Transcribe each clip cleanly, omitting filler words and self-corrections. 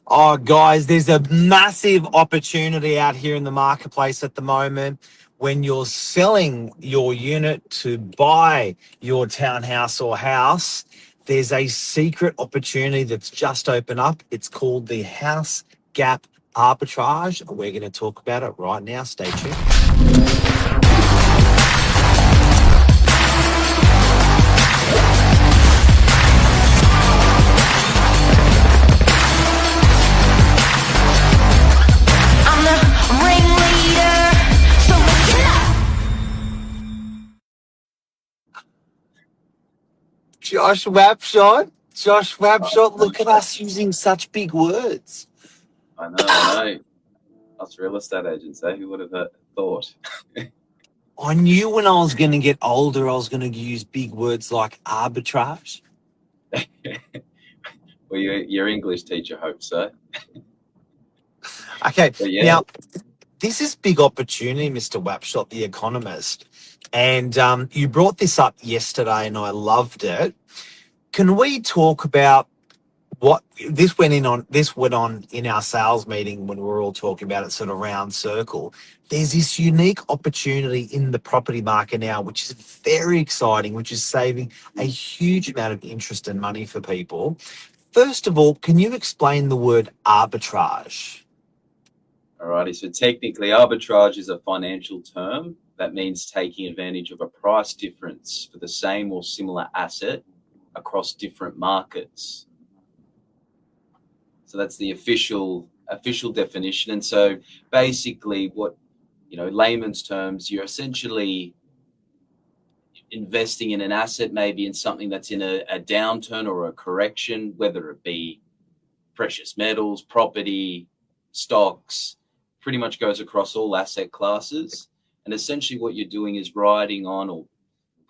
Oh, guys, there's a massive opportunity out here in the marketplace at the moment. When you're selling your unit to buy your townhouse or house, there's a secret opportunity that's just opened up. It's called the House Gap Arbitrage. We're going to talk about it right now. Stay tuned. I'm the ringleader, so listen up. Josh Oh, Wabshot, look at us using such big words. I know, I know. Us real estate agents, eh? Who would have thought? I knew when I was going to get older, I was going to use big words like arbitrage. Well, your English teacher hopes so. Okay, But yeah, now this is big opportunity, Mr. Wapshot, the economist. And you brought this up yesterday, and I loved it. Can we talk about what this went in on? This went on in our sales meeting when we were all talking about it, sort of round circle. There's this unique opportunity in the property market now, which is very exciting, which is saving a huge amount of interest and money for people. First of all, can you explain the word arbitrage? alrighty. So technically, arbitrage is a financial term that means taking advantage of a price difference for the same or similar asset across different markets. So that's the official definition. And so basically, what layman's terms, you're essentially investing in an asset, maybe in something that's in a downturn or a correction, whether it be precious metals, property, stocks, pretty much goes across all asset classes. And essentially what you're doing is riding on or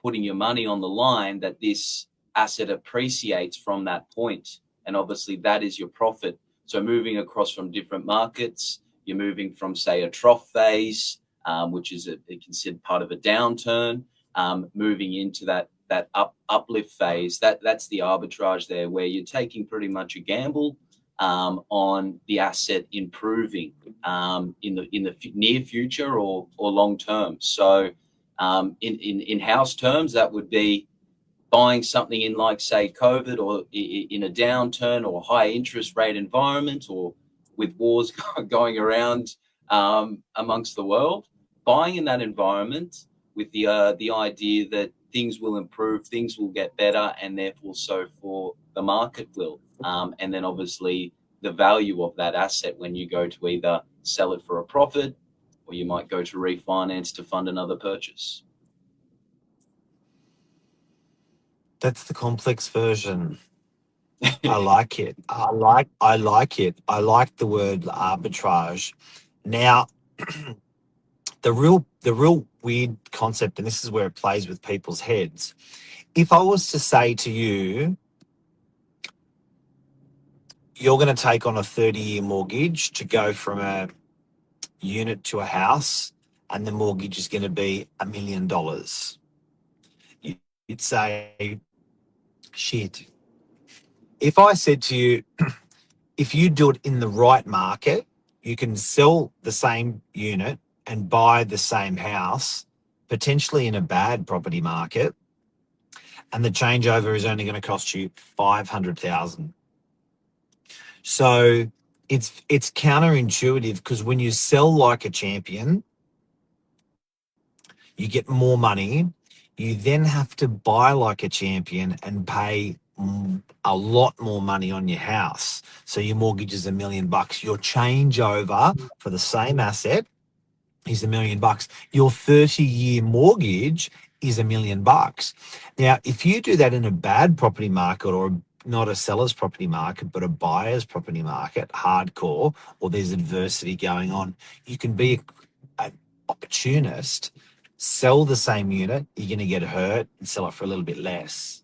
putting your money on the line that this asset appreciates from that point. And obviously that is your profit. So moving across from different markets, you're moving from, say, a trough phase, which is considered part of a downturn, moving into that uplift phase. That's the arbitrage there, where you're taking pretty much a gamble on the asset improving in the near future or long term. So in house terms, that would be buying something in, like, say, COVID, or in a downturn or high interest rate environment, or with wars going around amongst the world, buying in that environment with the idea that things will improve, things will get better, and therefore so for the market will. And then obviously the value of that asset when you go to either sell it for a profit, or you might go to refinance to fund another purchase. That's the complex version. I like it. I like it. I like the word arbitrage. Now, the real weird concept, and this is where it plays with people's heads. If I was to say to you, you're going to take on a 30-year mortgage to go from a unit to a house, and the mortgage is going to be $1 million. You'd say, shit. If I said to you, if you do it in the right market, you can sell the same unit and buy the same house, potentially in a bad property market, and the changeover is only going to cost you $500,000. So it's counterintuitive, because when you sell like a champion, you get more money. You then have to buy like a champion and pay a lot more money on your house. So your mortgage is $1 million. Your changeover for the same asset is $1 million. Your 30-year mortgage is $1 million. Now, if you do that in a bad property market, or not a seller's property market, but a buyer's property market, hardcore, or there's adversity going on, you can be an opportunist, sell the same unit, you're going to get hurt and sell it for a little bit less.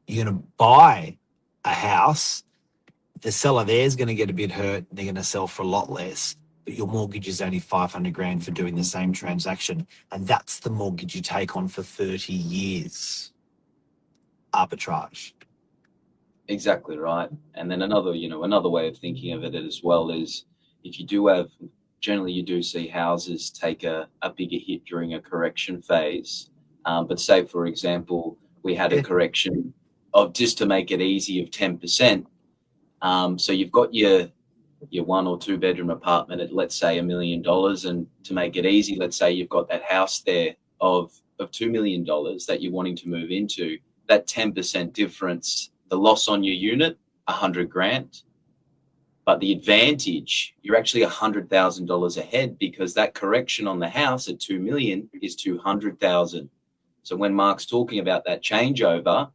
You're going to buy a house, the seller there is going to get a bit hurt, they're going to sell for a lot less, but your mortgage is only 500 grand for doing the same transaction. And that's the mortgage you take on for 30 years. Arbitrage. Exactly right. And then another way of thinking of it as well is if you do have, generally you do see houses take a bigger hit during a correction phase. But say, for example, we had a Yeah. correction of, just to make it easy, of 10%. So you've got your 1 or 2 bedroom apartment at, let's say, $1 million. And to make it easy, let's say you've got that house there of $2 million that you're wanting to move into. That 10% difference, the loss on your unit, 100 grand. But the advantage, you're actually $100,000 ahead, because that correction on the house at 2 million is 200,000. So when Mark's talking about that changeover,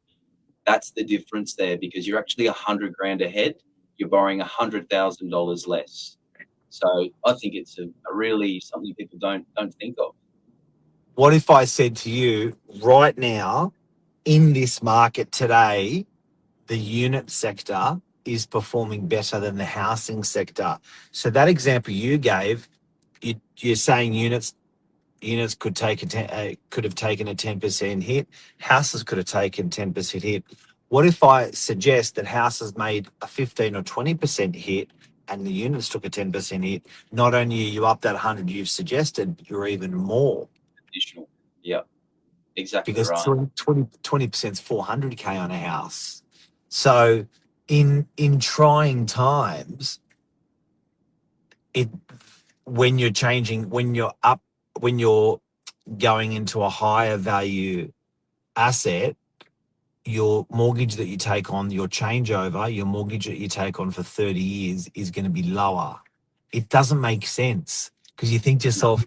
that's the difference there, because you're actually 100 grand ahead. You're borrowing $100,000 less. So I think it's a really something people don't think of. What if I said to you right now, in this market today, the unit sector is performing better than the housing sector? So that example you gave, you're saying units could could have taken a 10% hit. Houses could have taken 10% hit. What if I suggest that houses made a 15 or 20% hit and the units took a 10% hit? Not only are you up that 100 you've suggested, you're even more, Additional. Yeah, exactly because right. 20% is 400K on a house. So in trying times, it when you're changing, when you're going into a higher value asset, your mortgage that you take on, your changeover, your mortgage that you take on for 30 years is going to be lower. It doesn't make sense, because you think to yourself,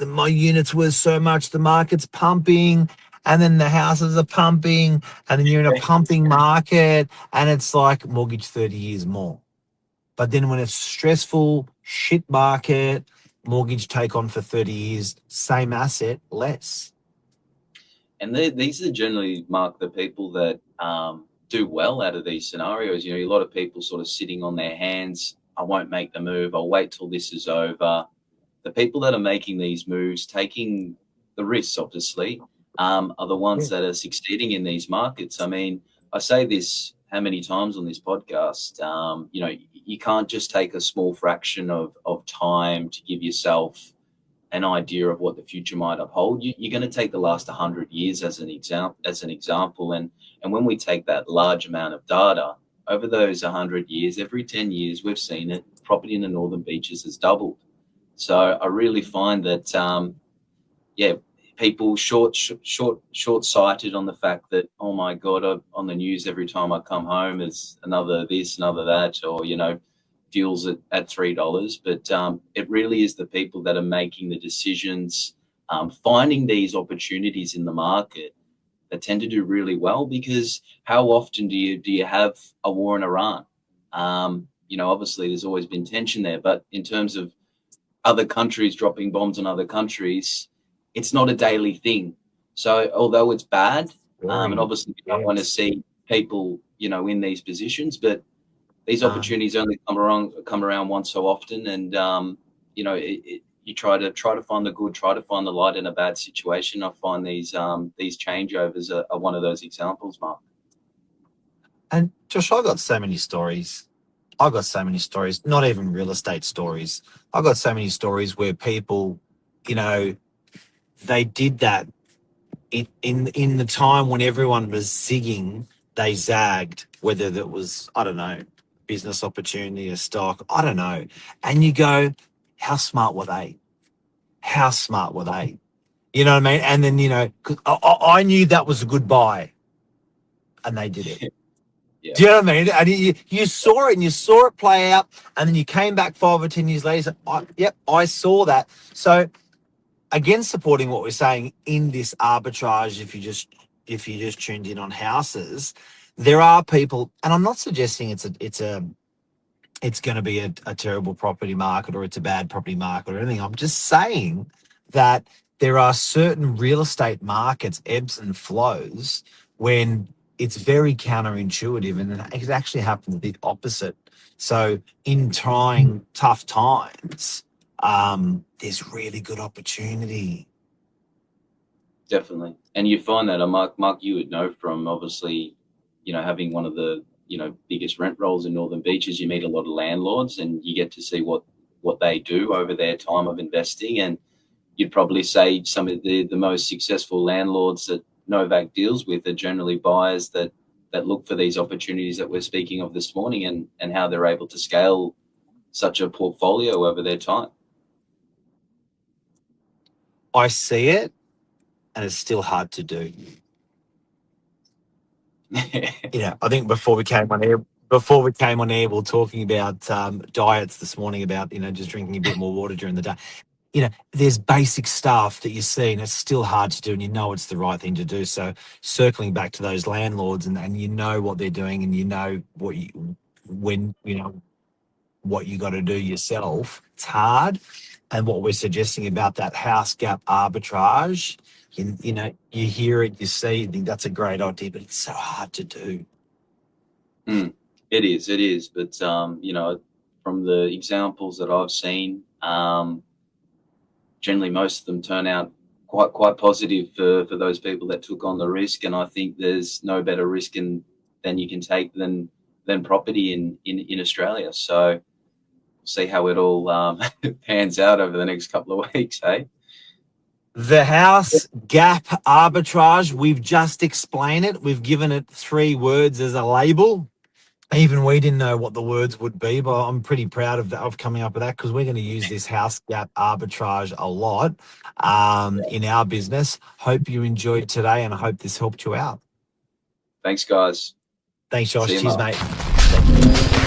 my unit's worth so much, the market's pumping, and then the houses are pumping, and then you're in a pumping market, and it's like mortgage 30 years more. But then when it's stressful, shit market, mortgage take on for 30 years, same asset, less. And these are generally, Mark, the people that do well out of these scenarios. A lot of people sort of sitting on their hands. I won't make the move. I'll wait till this is over. The people that are making these moves, taking the risks, obviously, are the ones that are succeeding in these markets. I mean, I say this how many times on this podcast. You can't just take a small fraction of time to give yourself an idea of what the future might uphold. You're going to take the last 100 years as an example, and when we take that large amount of data over those 100 years, every 10 years we've seen it. Property in the Northern Beaches has doubled. So I really find that people short-sighted on the fact that, oh my God, on the news every time I come home is another this, another that, or deals at $3. But it really is the people that are making the decisions, finding these opportunities in the market, that tend to do really well. Because how often do you have a war in Iran? Obviously there's always been tension there, but in terms of other countries dropping bombs on other countries, it's not a daily thing. So although it's bad, and obviously you don't want to see people, in these positions, but these opportunities only come around once so often. And you try to find the good, try to find the light in a bad situation. I find these changeovers are one of those examples, Mark. And Josh, I got so many stories. Not even real estate stories. I got so many stories where people, they did that in the time when everyone was zigging, they zagged, whether that was, I don't know, business opportunity, a stock, I don't know. And you go, how smart were they? How smart were they? You know what I mean? And then, 'cause I knew that was a good buy, and they did it. Yeah. Do you know what I mean? And you saw it, and you saw it play out, and then you came back 5 or 10 years later. I saw that. So again, supporting what we're saying in this arbitrage, if you just tuned in on houses, there are people, and I'm not suggesting it's going to be a terrible property market, or it's a bad property market or anything. I'm just saying that there are certain real estate markets, ebbs and flows, when it's very counterintuitive, and it actually happens the opposite. So in trying tough times, there's really good opportunity. Definitely. And you find that, Mark, you would know from, obviously, having one of the biggest rent rolls in Northern Beaches, you meet a lot of landlords and you get to see what they do over their time of investing. And you'd probably say some of the most successful landlords that Novak deals with are generally buyers that look for these opportunities that we're speaking of this morning, and how they're able to scale such a portfolio over their time. I see it, and it's still hard to do. I think before we came on air, we were talking about diets this morning, about just drinking a bit more water during the day. There's basic stuff that you see, and it's still hard to do, and it's the right thing to do. So circling back to those landlords, and what they're doing, and what you got to do yourself. It's hard, and what we're suggesting about that house gap arbitrage, you hear it, you see, you think that's a great idea, but it's so hard to do. It is. But from the examples that I've seen, generally most of them turn out quite positive for those people that took on the risk. And I think there's no better risk than you can take than property in Australia. So we'll see how it all pans out over the next couple of weeks, hey? The house gap arbitrage, we've just explained it. We've given it 3 words as a label. Even we didn't know what the words would be, but I'm pretty proud of coming up with that, because we're going to use this house gap arbitrage a lot in our business. Hope you enjoyed today, and I hope this helped you out. Thanks, guys. Thanks, Josh. See you, Cheers, Mark. mate.